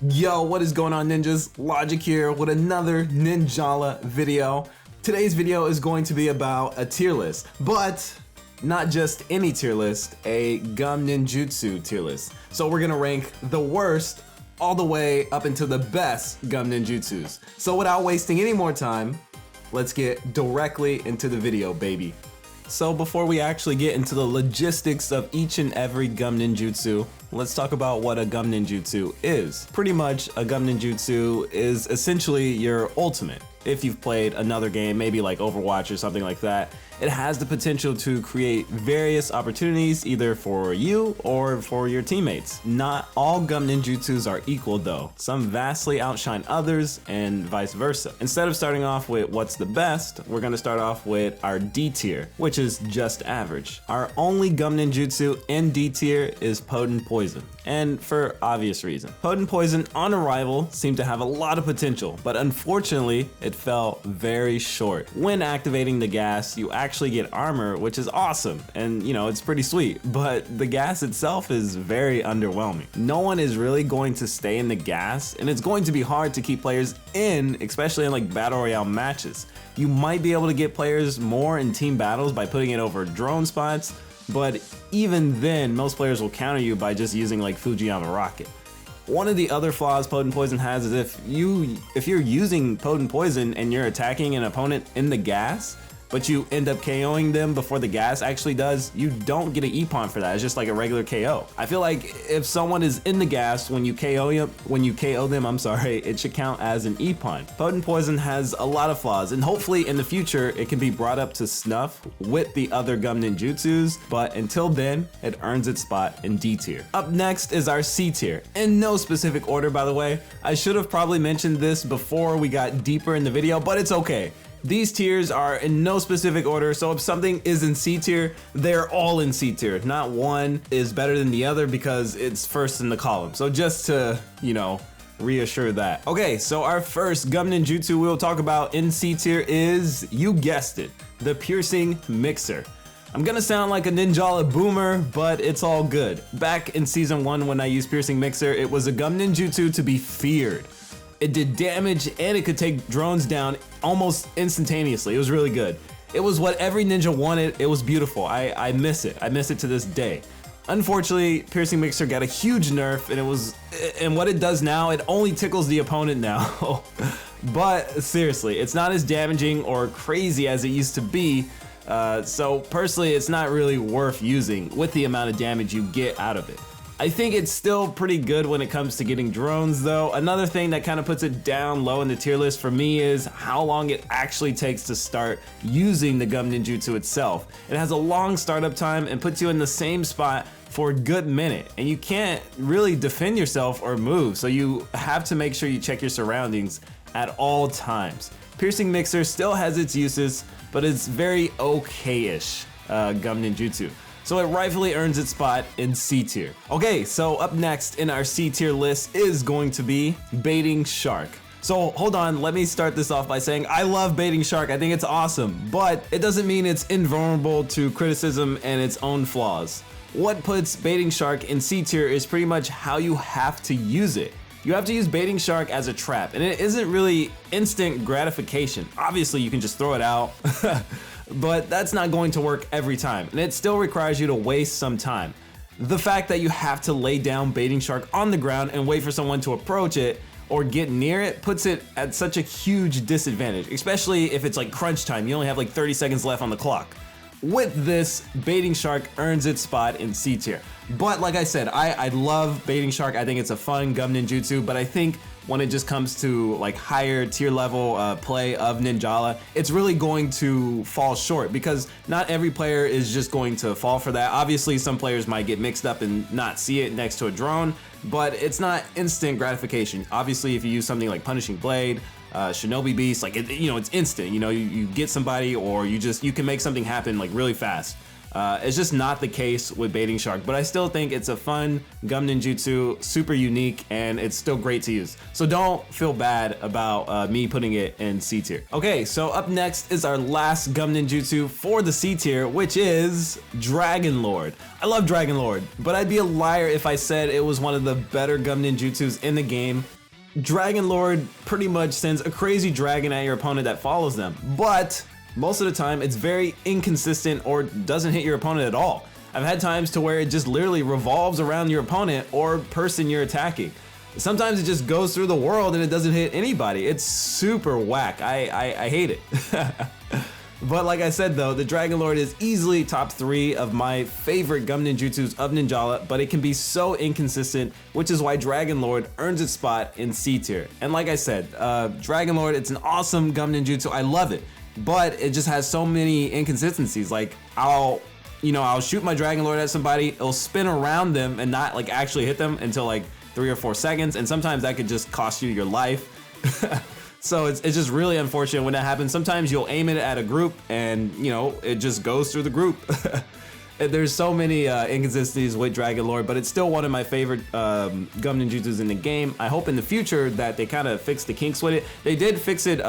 Yo, what is going on, ninjas? Logic here with another Ninjala video. Today's video is going to be about a tier list, but not just any tier list, a Gum Ninjutsu tier list. So we're gonna rank the worst all the way up into the best Gum Ninjutsus. So without wasting any more time, let's get directly into the video, baby. So before we actually get into the logistics of each and every Gum Ninjutsu, let's talk about what a Gum Ninjutsu is. Pretty much, a Gum Ninjutsu is essentially your ultimate. If you've played another game, maybe like Overwatch or something like that, it has the potential to create various opportunities either for you or for your teammates. Not all Gum Ninjutsus are equal though. Some vastly outshine others and vice versa. Instead of starting off with what's the best, we're gonna start off with our D tier, which is just average. Our only Gum Ninjutsu in D tier is Potent Poison, and for obvious reason. Potent Poison on arrival seemed to have a lot of potential, but unfortunately it fell very short. When activating the gas, you actually get armor, which is awesome, and you know, it's pretty sweet, but the gas itself is very underwhelming. No one is really going to stay in the gas, and it's going to be hard to keep players in, especially in like battle royale matches. You might be able to get players more in team battles by putting it over drone spots, but even then, most players will counter you by just using like Fujiyama Rocket. One of the other flaws Potent Poison has is if you're using Potent Poison and you're attacking an opponent in the gas, but you end up KOing them before the gas actually does, you don't get an E-Pawn for that. It's just like a regular KO. I feel like if someone is in the gas when you KO them, it should count as an E-Pawn. Potent Poison has a lot of flaws, and hopefully in the future it can be brought up to snuff with the other Gum Ninjutsus, but until then, it earns its spot in D tier. Up next is our C tier, in no specific order by the way. I should have probably mentioned this before we got deeper in the video, but it's okay. These tiers are in no specific order, so if something is in C tier, they're all in C tier. Not one is better than the other because it's first in the column. So just to, you know, reassure that. Okay, so our first Gum Ninjutsu we'll talk about in C tier is, you guessed it, the Piercing Mixer. I'm gonna sound like a Ninjala boomer, but it's all good. Back in season 1 when I used Piercing Mixer, it was a Gum Ninjutsu to be feared. It did damage and it could take drones down almost instantaneously. It was really good. It was what every ninja wanted. It was beautiful. I miss it. I miss it to this day. Unfortunately, Piercing Mixer got a huge nerf, and what it does now, it only tickles the opponent now. But seriously, it's not as damaging or crazy as it used to be. So personally, it's not really worth using with the amount of damage you get out of it. I think it's still pretty good when it comes to getting drones though. Another thing that kind of puts it down low in the tier list for me is how long it actually takes to start using the Gum Ninjutsu itself. It has a long startup time and puts you in the same spot for a good minute, and you can't really defend yourself or move, so you have to make sure you check your surroundings at all times. Piercing Mixer still has its uses, but it's very okay-ish Gum Ninjutsu. So it rightfully earns its spot in C tier. Okay, so up next in our C tier list is going to be Baiting Shark. So hold on, let me start this off by saying I love Baiting Shark, I think it's awesome, but it doesn't mean it's invulnerable to criticism and its own flaws. What puts Baiting Shark in C tier is pretty much how you have to use it. You have to use Baiting Shark as a trap, and it isn't really instant gratification. Obviously you can just throw it out, but that's not going to work every time, and it still requires you to waste some time. The fact that you have to lay down Baiting Shark on the ground and wait for someone to approach it or get near it puts it at such a huge disadvantage, especially if it's like crunch time, you only have like 30 seconds left on the clock. With this, Baiting Shark earns its spot in C tier. But like I said, I love Baiting Shark, I think it's a fun Gum Ninjutsu, but I think when it just comes to like higher tier level play of Ninjala, it's really going to fall short because not every player is just going to fall for that. Obviously, some players might get mixed up and not see it next to a drone, but it's not instant gratification. Obviously, if you use something like Punishing Blade, Shinobi Beast, like it's instant. You know, you get somebody or you can make something happen like really fast. It's just not the case with Baiting Shark, but I still think it's a fun Gum Ninjutsu, super unique, and it's still great to use. So don't feel bad about me putting it in C tier. Okay, so up next is our last Gum Ninjutsu for the C tier, which is Dragon Lord. I love Dragon Lord, but I'd be a liar if I said it was one of the better Gum Ninjutsus in the game. Dragon Lord pretty much sends a crazy dragon at your opponent that follows them, but most of the time it's very inconsistent or doesn't hit your opponent at all. I've had times to where it just literally revolves around your opponent or person you're attacking. Sometimes it just goes through the world and it doesn't hit anybody. It's super whack. I hate it. But like I said though, the Dragon Lord is easily top 3 of my favorite Gum Ninjutsus of Ninjala, but it can be so inconsistent, which is why Dragon Lord earns its spot in C tier. And like I said, Dragon Lord, it's an awesome Gum Ninjutsu. I love it, but it just has so many inconsistencies. Like I'll shoot my Dragon Lord at somebody, it'll spin around them and not like actually hit them until like 3 or 4 seconds, and sometimes that could just cost you your life. So it's just really unfortunate when that happens. Sometimes you'll aim it at a group and it just goes through the group. There's so many inconsistencies with Dragon Lord, but it's still one of my favorite Gum Ninjutsus in the game. I hope in the future that they kind of fix the kinks with it. They did fix it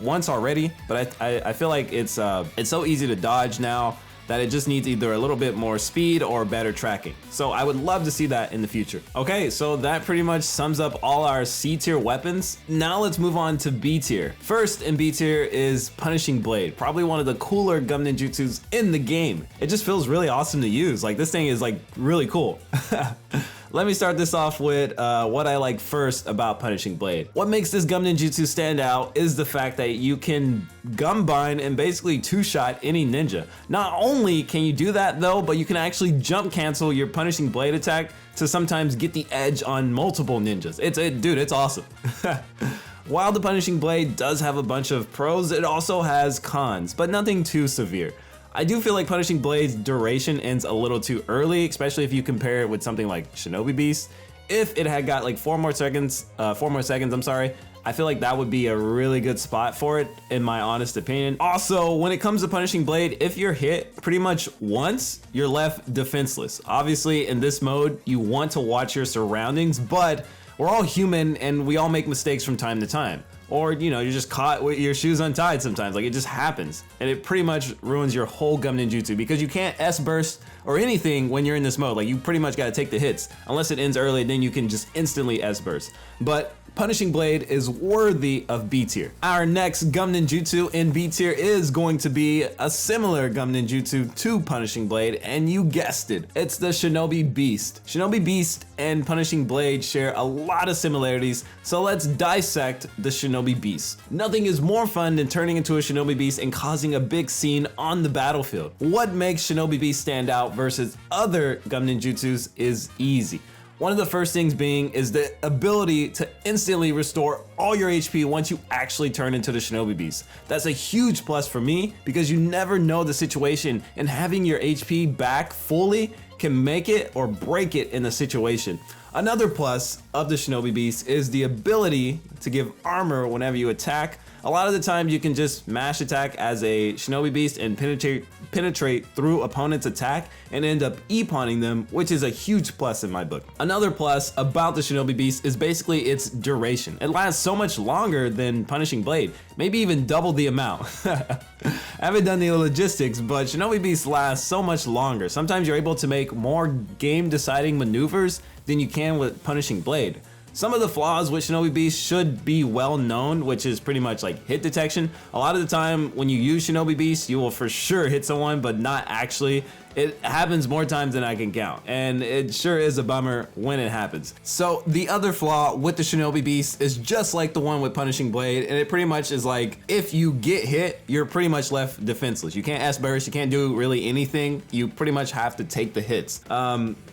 once already, but I feel like it's so easy to dodge now that it just needs either a little bit more speed or better tracking. So I would love to see that in the future. Okay, so that pretty much sums up all our C tier weapons. Now let's move on to B tier. First in B tier is Punishing Blade, probably one of the cooler Gum Ninjutsus in the game. It just feels really awesome to use. Like this thing is like really cool. Let me start this off with what I like first about Punishing Blade. What makes this Gum Ninjutsu stand out is the fact that you can gum bind and basically two-shot any ninja. Not only can you do that though, but you can actually jump cancel your Punishing Blade attack to sometimes get the edge on multiple ninjas. Dude, it's awesome. While the Punishing Blade does have a bunch of pros, it also has cons, but nothing too severe. I do feel like Punishing Blade's duration ends a little too early, especially if you compare it with something like Shinobi Beast. If it had got like 4 more seconds, I feel like that would be a really good spot for it, in my honest opinion. Also, when it comes to Punishing Blade, if you're hit pretty much once, you're left defenseless. Obviously, in this mode, you want to watch your surroundings, but we're all human and we all make mistakes from time to time. Or, you're just caught with your shoes untied sometimes. Like, it just happens. And it pretty much ruins your whole Gum Ninjutsu because you can't S-burst or anything when you're in this mode. Like, you pretty much gotta take the hits. Unless it ends early, then you can just instantly S-burst. But Punishing Blade is worthy of B tier. Our next Gum Ninjutsu in B tier is going to be a similar Gum Ninjutsu to Punishing Blade, and you guessed it, it's the Shinobi Beast. Shinobi Beast and Punishing Blade share a lot of similarities, so let's dissect the Shinobi Beast. Nothing is more fun than turning into a Shinobi Beast and causing a big scene on the battlefield. What makes Shinobi Beast stand out versus other Gum Ninjutsus is easy. One of the first things being is the ability to instantly restore all your HP once you actually turn into the Shinobi Beast. That's a huge plus for me because you never know the situation, and having your HP back fully can make it or break it in a situation. Another plus of the Shinobi Beast is the ability to give armor whenever you attack. A lot of the time you can just mash attack as a Shinobi Beast and penetrate through opponent's attack and end up e-pawning them, which is a huge plus in my book. Another plus about the Shinobi Beast is basically its duration. It lasts so much longer than Punishing Blade, maybe even double the amount. I haven't done the logistics, but Shinobi Beast lasts so much longer. Sometimes you're able to make more game-deciding maneuvers than you can with Punishing Blade. Some of the flaws with Shinobi Beast should be well known, which is pretty much like hit detection. A lot of the time when you use Shinobi Beast, you will for sure hit someone, but not actually. It happens more times than I can count, and it sure is a bummer when it happens. So the other flaw with the Shinobi Beast is just like the one with Punishing Blade, and it pretty much is like, if you get hit, you're pretty much left defenseless. You can't S-burst, you can't do really anything. You pretty much have to take the hits.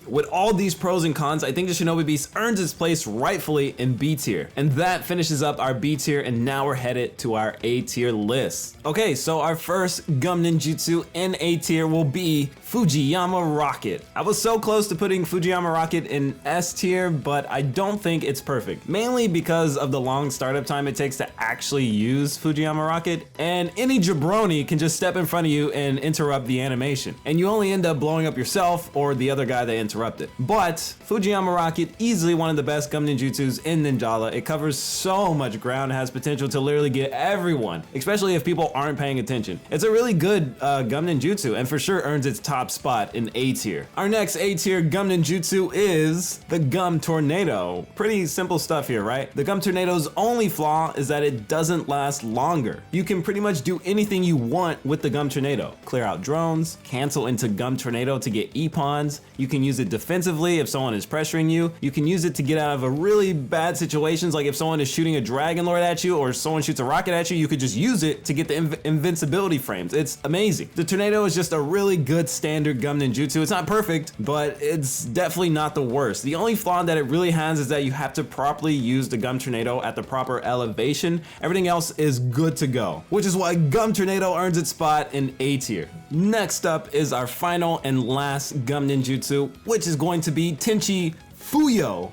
With all these pros and cons, I think the Shinobi Beast earns its place rightfully in B tier. And that finishes up our B tier, and now we're headed to our A tier list. Okay, so our first Gum Ninjutsu in A tier will be Fujiyama Rocket. I was so close to putting Fujiyama Rocket in S tier, but I don't think it's perfect. Mainly because of the long startup time it takes to actually use Fujiyama Rocket, and any jabroni can just step in front of you and interrupt the animation. And you only end up blowing up yourself or the other guy that interrupted. But Fujiyama Rocket, easily one of the best Gum Ninjutsus in Ninjala. It covers so much ground, has potential to literally get everyone, especially if people aren't paying attention. It's a really good Gum Ninjutsu, and for sure earns its top spot in A tier. Our next A tier Gum Ninjutsu is the Gum Tornado. Pretty simple stuff here, right? The Gum Tornado's only flaw is that it doesn't last longer. You can pretty much do anything you want with the Gum Tornado. Clear out drones, cancel into Gum Tornado to get E-Pawns. You can use it defensively if someone is pressuring you. You can use it to get out of a really bad situations, like if someone is shooting a Dragon Lord at you or someone shoots a rocket at you, you could just use it to get the invincibility frames. It's amazing. The Tornado is just a really good standard Gum Ninjutsu. It's not perfect, but it's definitely not the worst. The only flaw that it really has is that you have to properly use the Gum Tornado at the proper elevation. Everything else is good to go, which is why Gum Tornado earns its spot in A tier. Next up is our final and last Gum Ninjutsu, which is going to be Tenchi Muyo.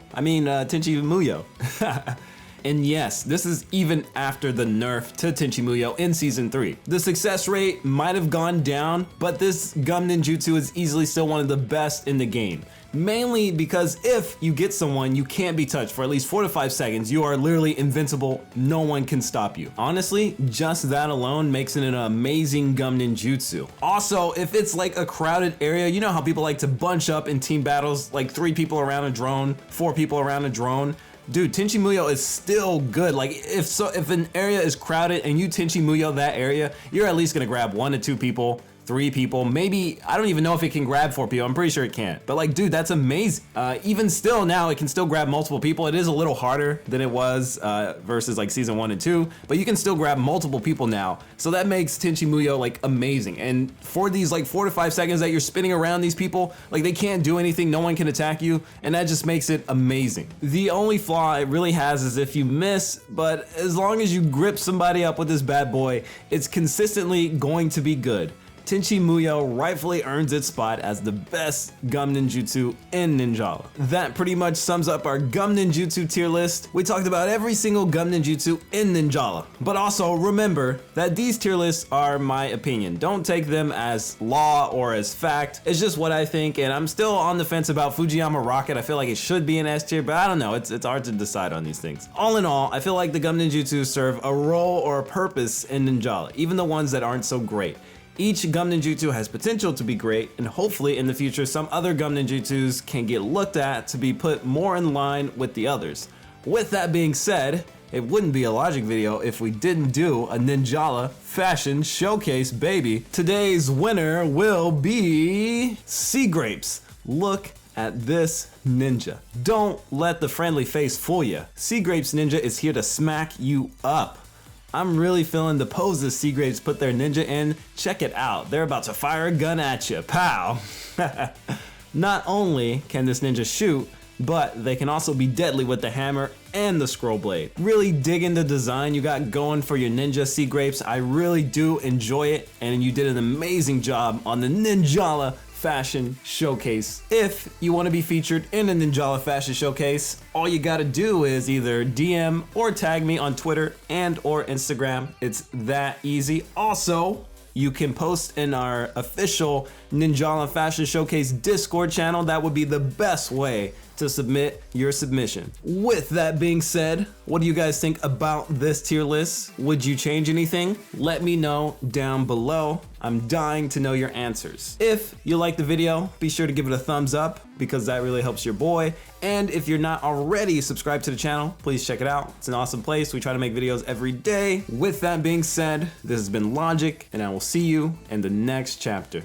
And yes, this is even after the nerf to Tenchi Muyo in season 3. The success rate might have gone down, but this Gum Ninjutsu is easily still one of the best in the game. Mainly because if you get someone you can't be touched for at least 4 to 5 seconds, you are literally invincible. No one can stop you. Honestly, just that alone makes it an amazing Gum Ninjutsu. Also, if it's like a crowded area, you know how people like to bunch up in team battles, like 3 people around a drone, 4 people around a drone. Dude, Tenchi Muyo is still good. Like if an area is crowded and you Tenchi Muyo that area, you're at least gonna grab 1 to 2 people, 3 people, maybe, I don't even know if it can grab 4 people, I'm pretty sure it can't. But like, dude, that's amazing. Even still now, it can still grab multiple people. It is a little harder than it was versus like season 1 and 2, but you can still grab multiple people now. So that makes Tenchi Muyo like amazing. And for these like 4 to 5 seconds that you're spinning around these people, like they can't do anything, no one can attack you, and that just makes it amazing. The only flaw it really has is if you miss, but as long as you grip somebody up with this bad boy, it's consistently going to be good. Tenchi Muyo rightfully earns its spot as the best Gum Ninjutsu in Ninjala. That pretty much sums up our Gum Ninjutsu tier list. We talked about every single Gum Ninjutsu in Ninjala. But also remember that these tier lists are my opinion. Don't take them as law or as fact. It's just what I think, and I'm still on the fence about Fujiyama Rocket. I feel like it should be an S tier, but I don't know. It's hard to decide on these things. All in all, I feel like the Gum Ninjutsu serve a role or a purpose in Ninjala, even the ones that aren't so great. Each Gum Ninjutsu has potential to be great, and hopefully in the future some other Gum Ninjutsus can get looked at to be put more in line with the others. With that being said, it wouldn't be a Logic video if we didn't do a Ninjala fashion showcase, baby. Today's winner will be Sea Grapes. Look at this ninja. Don't let the friendly face fool you. Sea Grapes Ninja is here to smack you up. I'm really feeling the poses Sea Grapes put their ninja in. Check it out. They're about to fire a gun at you. Pow! Not only can this ninja shoot, but they can also be deadly with the hammer and the scroll blade. Really digging the design you got going for your ninja, Sea Grapes. I really do enjoy it, and you did an amazing job on the Ninjala fashion showcase. If you want to be featured in a Ninjala fashion showcase, all you gotta do is either DM or tag me on Twitter and or Instagram. It's that easy. Also, you can post in our official Ninjala fashion showcase Discord channel. That would be the best way to submit your submission. With that being said, what do you guys think about this tier list? Would you change anything? Let me know down below. I'm dying to know your answers. If you like the video, be sure to give it a thumbs up because that really helps your boy. And if you're not already subscribed to the channel, please check it out. It's an awesome place. We try to make videos every day. With that being said, this has been Logic, and I will see you in the next chapter.